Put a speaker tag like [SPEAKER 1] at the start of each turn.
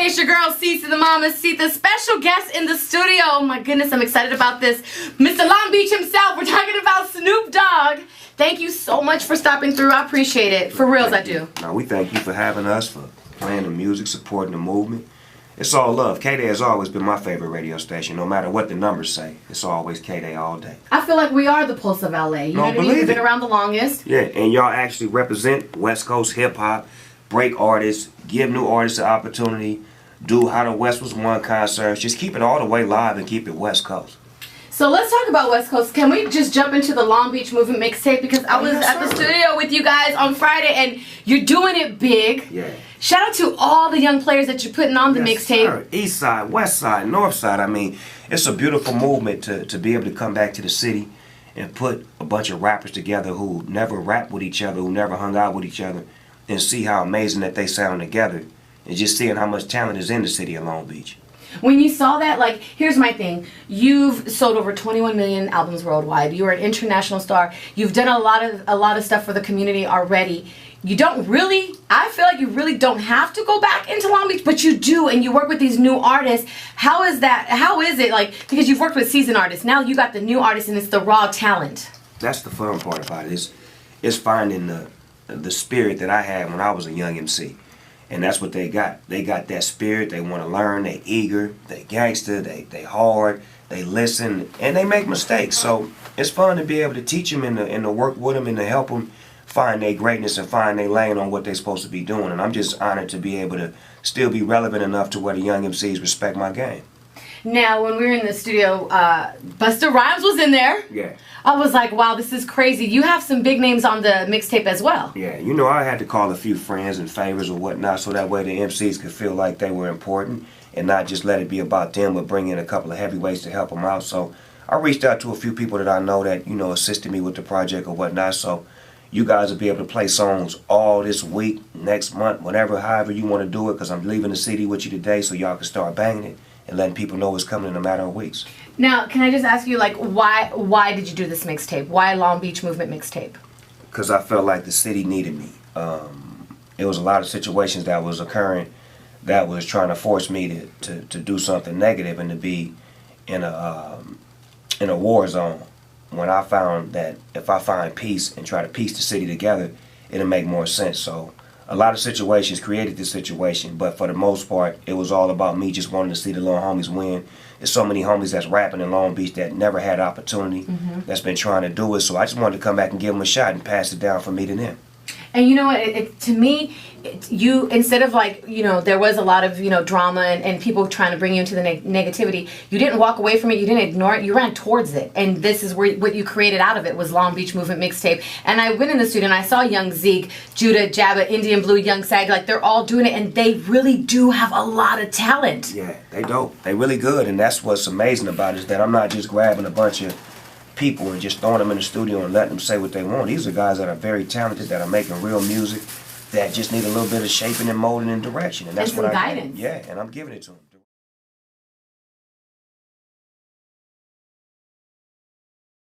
[SPEAKER 1] Hey, it's your girl Cece the Mamacita, special guest in the studio. Oh my goodness, I'm excited about this. Mr. Long Beach himself. We're talking about Snoop Dogg. Thank you so much for stopping through. I appreciate it. For reals, I do.
[SPEAKER 2] No, we thank you for having us, for playing the music, supporting the movement. It's all love. KDAY has always been my favorite radio station. No matter what the numbers say, it's always KDAY all day.
[SPEAKER 1] I feel like we are the pulse of LA. You know what I mean? We've been around the longest.
[SPEAKER 2] Yeah, and y'all actually represent West Coast hip-hop, break artists, give new artists an opportunity, do How the West Was Won concerts. Just keep it all the way live and keep it West Coast.
[SPEAKER 1] So let's talk about West Coast. Can we just jump into the Long Beach Movement mixtape? Because I was at the studio with you guys on Friday, and you're doing it big.
[SPEAKER 2] Yeah.
[SPEAKER 1] Shout out to all the young players that you're putting on the mixtape.
[SPEAKER 2] East side, west side, north side. I mean, it's a beautiful movement to be able to come back to the city and put a bunch of rappers together who never rapped with each other, who never hung out with each other, and see how amazing that they sound together, and just seeing how much talent is in the city of Long Beach.
[SPEAKER 1] When you saw that, like, here's my thing. You've sold over 21 million albums worldwide. You are an international star. You've done a lot of stuff for the community already. You don't really, I feel like you really don't have to go back into Long Beach, but you do, and you work with these new artists. How is that? How is it, like, because you've worked with seasoned artists. Now you got the new artists, and it's the raw talent.
[SPEAKER 2] That's the fun part about it. It's finding the spirit that I had when I was a young MC. And that's what they got. They got that spirit. They want to learn. They eager. They gangster. They hard. They listen. And they make mistakes. So it's fun to be able to teach them and to work with them and to help them find their greatness and find their lane on what they're supposed to be doing. And I'm just honored to be able to still be relevant enough to where the young MCs respect my game.
[SPEAKER 1] Now, when we were in the studio, Busta Rhymes was in there.
[SPEAKER 2] Yeah.
[SPEAKER 1] I was like, wow, this is crazy. You have some big names on the mixtape as well.
[SPEAKER 2] Yeah, you know, I had to call a few friends and favors or whatnot so that way the MCs could feel like they were important and not just let it be about them, but bring in a couple of heavyweights to help them out. So I reached out to a few people that I know that, you know, assisted me with the project or whatnot. So you guys will be able to play songs all this week, next month, whatever, however you want to do it, because I'm leaving the CD with you today so y'all can start banging it and letting people know it's coming in a matter of weeks.
[SPEAKER 1] Now, can I just ask you, like, why did you do this mixtape? Why Long Beach Movement mixtape?
[SPEAKER 2] Because I felt like the city needed me. It was a lot of situations that was occurring that was trying to force me to do something negative and to be in a war zone. When I found that if I find peace and try to piece the city together, it'll make more sense. So a lot of situations created this situation, but for the most part, it was all about me just wanting to see the little homies win. There's so many homies that's rapping in Long Beach that never had opportunity, that's been trying to do it, so I just wanted to come back and give them a shot and pass it down from me to them.
[SPEAKER 1] And you know what, to me, you, instead of like, you know, there was a lot of, you know, drama and people trying to bring you into the negativity, you didn't walk away from it, you didn't ignore it, you ran towards it. And this is where what you created out of it was Long Beach Movement mixtape. And I went in the studio and I saw Young Zeke, Judah, Jabba, Indian Blue, Young Sag, like they're all doing it and they really do have a lot of talent.
[SPEAKER 2] Yeah, they dope. They really good, and that's what's amazing about it is that I'm not just grabbing a bunch of people and just throwing them in the studio and letting them say what they want. These are guys that are very talented, that are making real music, that just need a little bit of shaping and molding and direction. And that's what I
[SPEAKER 1] guidance.
[SPEAKER 2] Yeah, and I'm giving it to them.